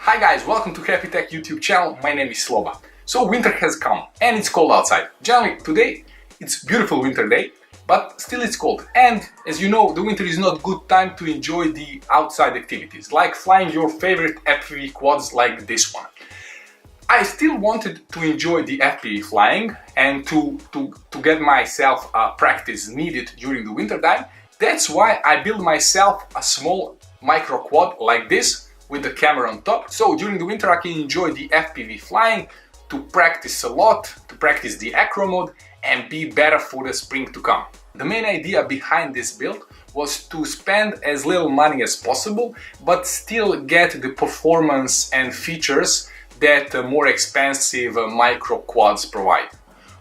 Hi guys, welcome to Happy Tech YouTube channel. My name is Sloba. So winter has come and it's cold outside. Generally today it's beautiful winter day, but still it's cold. And as you know, the winter is not good time to enjoy the outside activities, like flying your favorite FPV quads like this one. I still wanted to enjoy the FPV flying and to get myself practice needed during the winter time. That's why I built myself a small micro quad like this with the camera on top. So during the winter I can enjoy the FPV flying, to practice a lot, to practice the acro mode and be better for the spring to come. The main idea behind this build was to spend as little money as possible, but still get the performance and features that more expensive micro quads provide.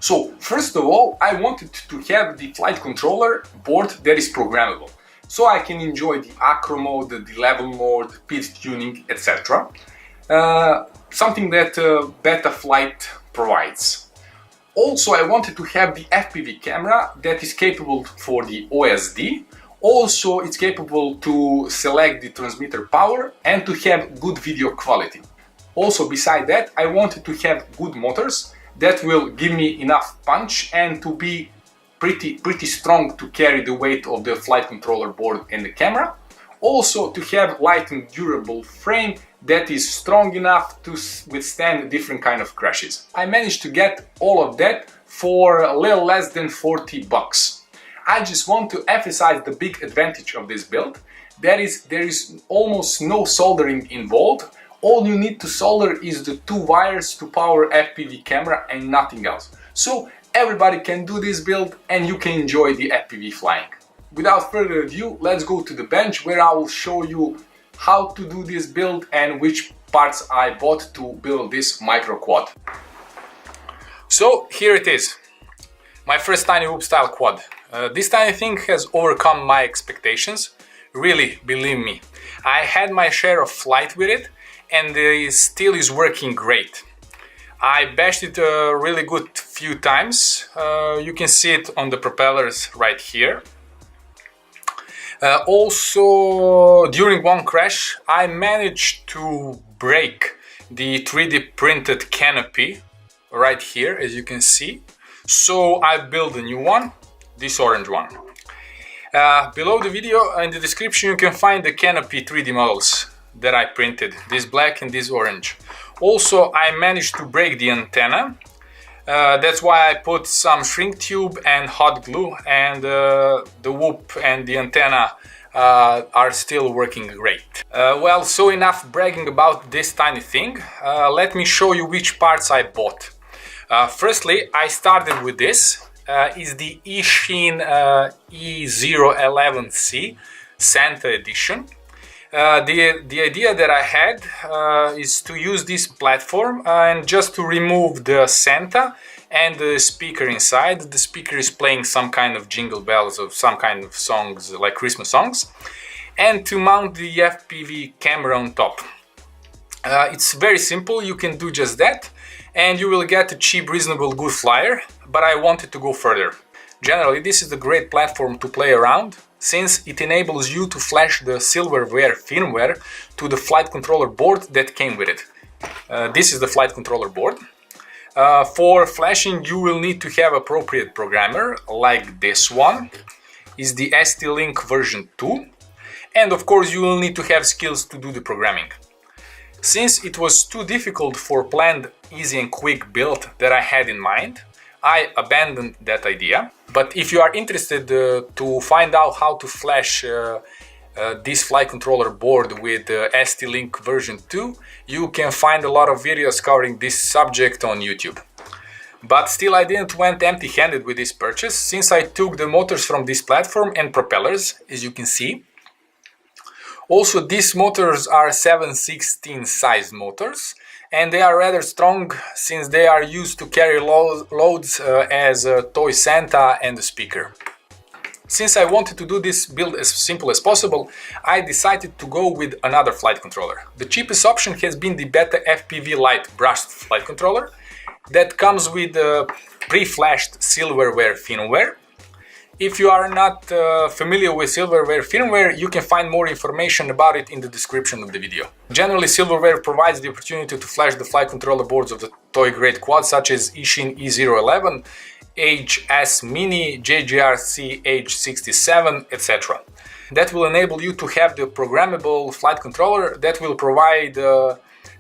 So first of all, I wanted to have the flight controller board that is programmable, so I can enjoy the acro mode, the level mode, pitch tuning, etc. Something that BETAFlight provides. Also, I wanted to have the FPV camera that is capable for the OSD. Also, it's capable to select the transmitter power and to have good video quality. Also, beside that, I wanted to have good motors that will give me enough punch and to be pretty strong to carry the weight of the flight controller board and the camera. Also, to have light and durable frame that is strong enough to withstand different kind of crashes. I managed to get all of that for a little less than 40 bucks. I just want to emphasize the big advantage of this build. There is almost no soldering involved. All you need to solder is the two wires to power FPV camera and nothing else. So everybody can do this build and you can enjoy the FPV flying. Without further ado, let's go to the bench where I will show you how to do this build and which parts I bought to build this micro quad. So here it is, my first tiny whoop style quad. This tiny thing has overcome my expectations. Really, believe me, I had my share of flight with it and it still is working great. I bashed it a really good few times. You can see it on the propellers right here. Also, during one crash, I managed to break the 3D printed canopy right here, as you can see. So I built a new one, this orange one. Below the video, in the description, you can find the canopy 3D models that I printed, this black and this orange. Also, I managed to break the antenna. That's why I put some shrink tube and hot glue, and the whoop and the antenna are still working great. Well, so enough bragging about this tiny thing. Let me show you which parts I bought. Firstly, I started with this. Is the Eachine E011 Santa Edition. The idea that I had is to use this platform and just to remove the Santa and the speaker inside. The speaker is playing some kind of jingle bells of some kind of songs, like Christmas songs, and to mount the FPV camera on top. It's very simple, you can do just that and you will get a cheap, reasonable, good flyer, but I wanted to go further. Generally, this is a great platform to play around, since it enables you to flash the Silverware firmware to the flight controller board that came with it. This is the flight controller board. For flashing, you will need to have appropriate programmer, like this one, is the ST-Link version 2, and of course you will need to have skills to do the programming. Since it was too difficult for planned, easy and quick build that I had in mind, I abandoned that idea. But if you are interested to find out how to flash this flight controller board with ST-Link version 2, you can find a lot of videos covering this subject on YouTube. But still, I didn't went empty-handed with this purchase, since I took the motors from this platform and propellers, as you can see. Also, these motors are 7/16 size motors, and they are rather strong since they are used to carry loads as a toy Santa and a speaker. Since I wanted to do this build as simple as possible, I decided to go with another flight controller. The cheapest option has been the BETAFPV Lite brushed flight controller that comes with a pre-flashed Silverware firmware. If you are not familiar with Silverware firmware, you can find more information about it in the description of the video. Generally, Silverware provides the opportunity to flash the flight controller boards of the toy-grade quads such as Eachine E011, HS Mini, JGR-C H67, etc. That will enable you to have the programmable flight controller that will provide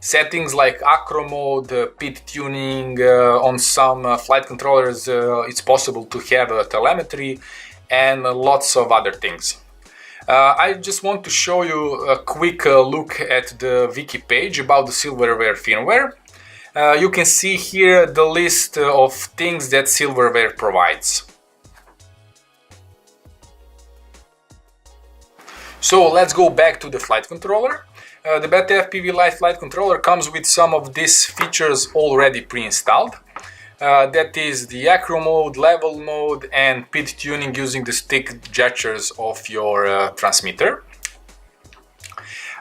settings like acro mode, PID tuning. On some flight controllers it's possible to have telemetry and lots of other things. I just want to show you a quick look at the wiki page about the Silverware firmware. You can see here the list of things that Silverware provides. So let's go back to the flight controller. The BETAFPV Lite flight controller comes with some of these features already pre-installed. That is the acro mode, level mode, and PID tuning using the stick gestures of your transmitter.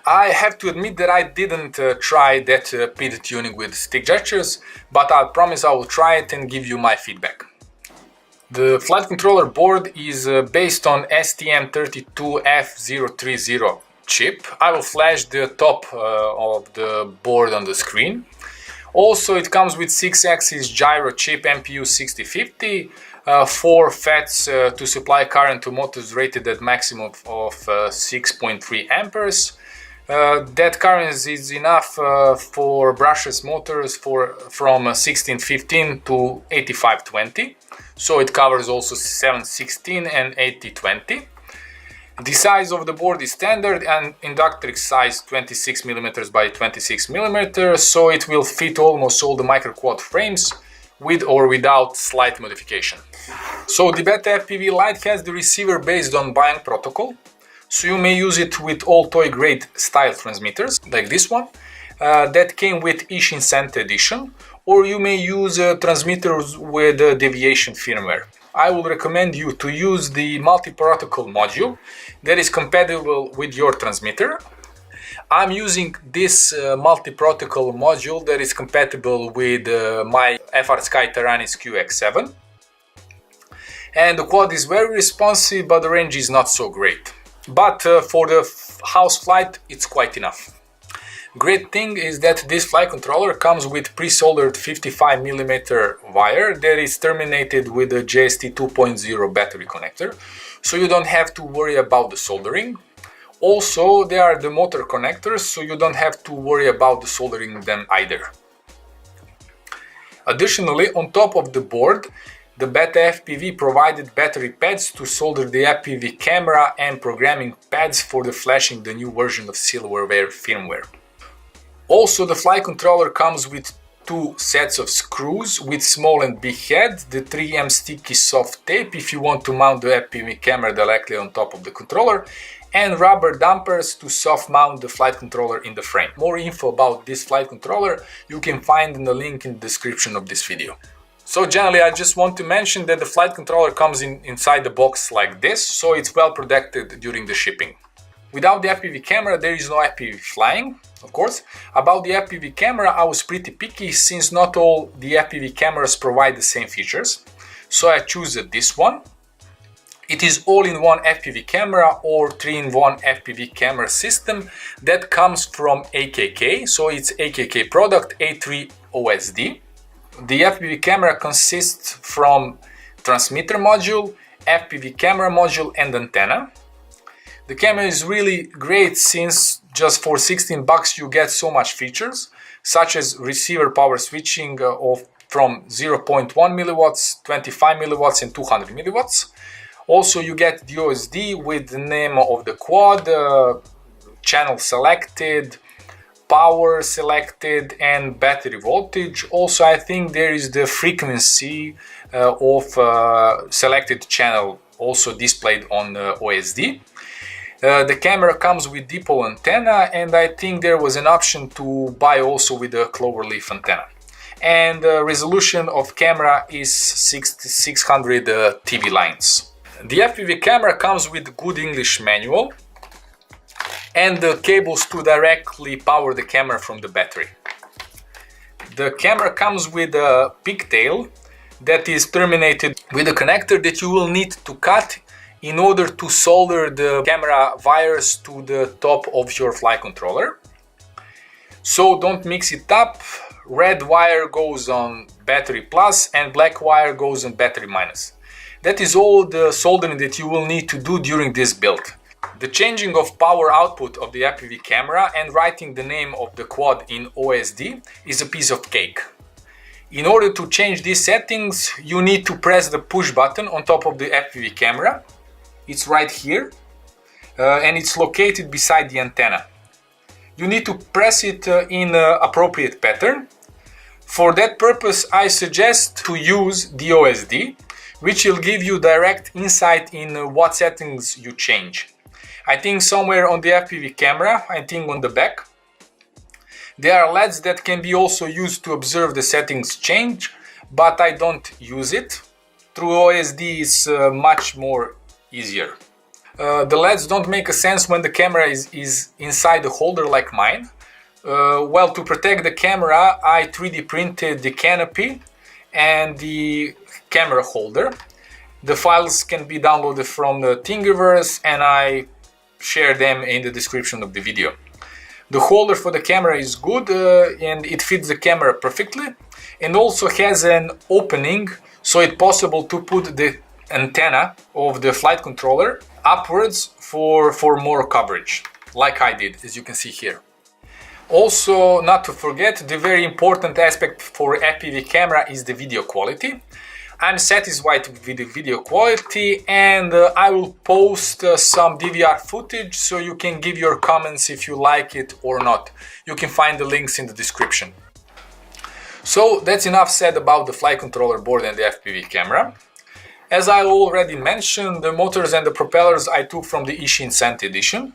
I have to admit that I didn't try that PID tuning with stick gestures, but I promise I will try it and give you my feedback. The flight controller board is based on STM32F030 chip. I will flash the top of the board on the screen. Also, it comes with 6-axis gyro chip MPU 6050, 4 FETs to supply current to motors rated at maximum of 6.3 amperes. That current is enough for brushless motors from 1615 to 8520. So it covers also 716 and 8020. The size of the board is standard and inductrix size 26mm by 26mm, so it will fit almost all the micro-quad frames with or without slight modification. So the BETAFPV Lite has the receiver based on Bionic protocol, so you may use it with all toy-grade style transmitters, like this one, that came with Eachine Santa Edition, or you may use transmitters with deviation firmware. I will recommend you to use the Multiprotocol module that is compatible with your transmitter. I'm using this Multiprotocol module that is compatible with my Frsky Taranis QX7. And the quad is very responsive, but the range is not so great. But for the house flight, it's quite enough. Great thing is that this flight controller comes with pre-soldered 55mm wire that is terminated with a JST 2.0 battery connector, so you don't have to worry about the soldering. Also, there are the motor connectors, so you don't have to worry about the soldering them either. Additionally, on top of the board, the BETAFPV provided battery pads to solder the FPV camera and programming pads for the flashing the new version of Silverware firmware. Also, the flight controller comes with 2 sets of screws with small and big head, the 3M sticky soft tape if you want to mount the FPV camera directly on top of the controller, and rubber dampers to soft mount the flight controller in the frame. More info about this flight controller you can find in the link in the description of this video. So generally, I just want to mention that the flight controller comes inside the box like this, so it's well protected during the shipping. Without the FPV camera, there is no FPV flying, of course. About the FPV camera, I was pretty picky since not all the FPV cameras provide the same features. So I choose this one. It is all-in-one FPV camera or 3-in-1 FPV camera system that comes from AKK. So it's AKK product A3-OSD. The FPV camera consists from transmitter module, FPV camera module and antenna. The camera is really great since just for 16 bucks you get so much features, such as receiver power switching from 0.1 milliwatts, 25 milliwatts and 200 milliwatts. Also you get the OSD with the name of the quad, channel selected, power selected and battery voltage. Also I think there is the frequency of selected channel also displayed on the OSD. The camera comes with dipole antenna, and I think there was an option to buy also with a cloverleaf antenna. And the resolution of camera is 600 TV lines. The FPV camera comes with good English manual and the cables to directly power the camera from the battery. The camera comes with a pigtail that is terminated with a connector that you will need to cut in order to solder the camera wires to the top of your flight controller. So don't mix it up. Red wire goes on battery plus and black wire goes on battery minus. That is all the soldering that you will need to do during this build. The changing of power output of the FPV camera and writing the name of the quad in OSD is a piece of cake. In order to change these settings, you need to press the push button on top of the FPV camera. It's right here and it's located beside the antenna. You need to press it in an appropriate pattern. For that purpose, I suggest to use the OSD, which will give you direct insight in what settings you change. I think somewhere on the FPV camera, I think on the back, there are LEDs that can be also used to observe the settings change, but I don't use it. Through OSD it's much more easier. The LEDs don't make a sense when the camera is inside the holder like mine. Well, to protect the camera, I 3D printed the canopy and the camera holder. The files can be downloaded from the Thingiverse and I share them in the description of the video. The holder for the camera is good and it fits the camera perfectly, and also has an opening so it's possible to put the antenna of the flight controller upwards for more coverage, like I did, as you can see here. Also, not to forget, the very important aspect for FPV camera is the video quality. I'm satisfied with the video quality and I will post some DVR footage so you can give your comments if you like it or not. You can find the links in the description. So that's enough said about the flight controller board and the FPV camera. As I already mentioned, the motors and the propellers I took from the Eachine Santa Edition,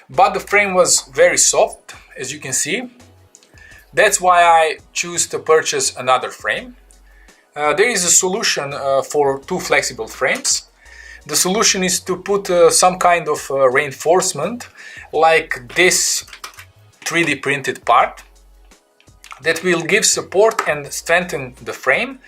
but the frame was very soft, as you can see. That's why I choose to purchase another frame. There is a solution for two flexible frames. The solution is to put some kind of reinforcement like this 3D printed part that will give support and strengthen the frame,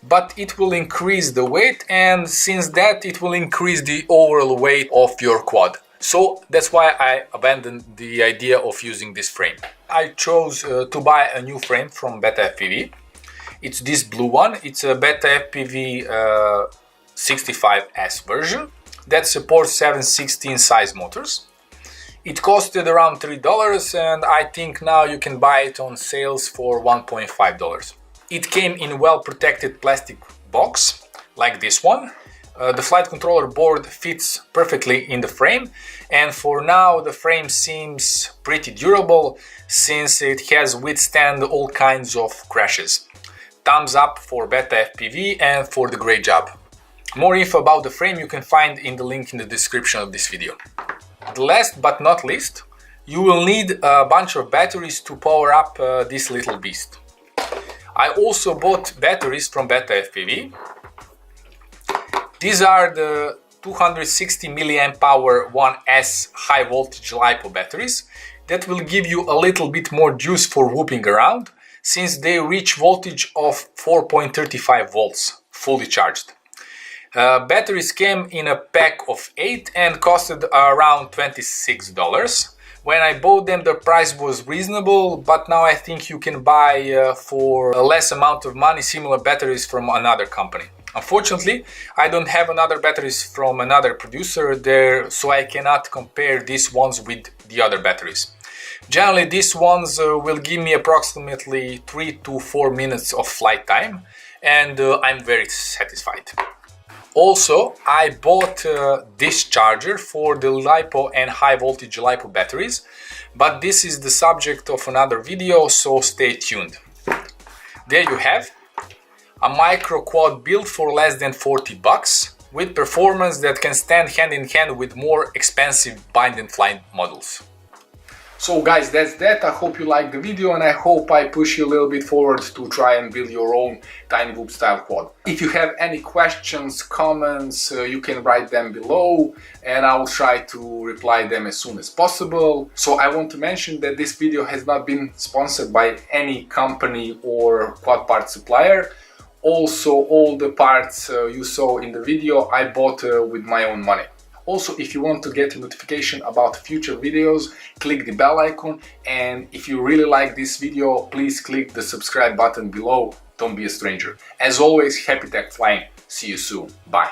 but it will increase the weight, and since that it will increase the overall weight of your quad. So that's why I abandoned the idea of using this frame. I chose to buy a new frame from BETAFPV. It's this blue one. It's a BETAFPV 65S version that supports 7/16 size motors. It costed around $3 and I think now you can buy it on sales for $1.5. It came in well protected plastic box like this one. The flight controller board fits perfectly in the frame, and for now the frame seems pretty durable since it has withstand all kinds of crashes. Thumbs up for BETAFPV and for the great job. More info about the frame you can find in the link in the description of this video. Last but not least, you will need a bunch of batteries to power up this little beast. I also bought batteries from BETAFPV. These are the 260 mAh 1S high voltage LiPo batteries that will give you a little bit more juice for whooping around, since they reach voltage of 4.35 volts fully charged. Batteries came in a pack of 8 and costed around $26. When I bought them the price was reasonable, but now I think you can buy for a less amount of money similar batteries from another company. Unfortunately, I don't have another batteries from another producer there, so I cannot compare these ones with the other batteries. Generally, these ones will give me approximately 3 to 4 minutes of flight time, and I'm very satisfied. Also, I bought this charger for the LiPo and high voltage LiPo batteries, but this is the subject of another video, so stay tuned. There you have a micro quad build for less than $40 with performance that can stand hand in hand with more expensive bind and fly models. So guys, that's that. I hope you liked the video and I hope I push you a little bit forward to try and build your own tiny whoop style quad. If you have any questions, comments, you can write them below and I will try to reply them as soon as possible. So I want to mention that this video has not been sponsored by any company or quad part supplier. Also, all the parts you saw in the video I bought with my own money. Also, if you want to get a notification about future videos, click the bell icon, and if you really like this video, please click the subscribe button below. Don't be a stranger. As always, happy tech flying. See you soon. Bye.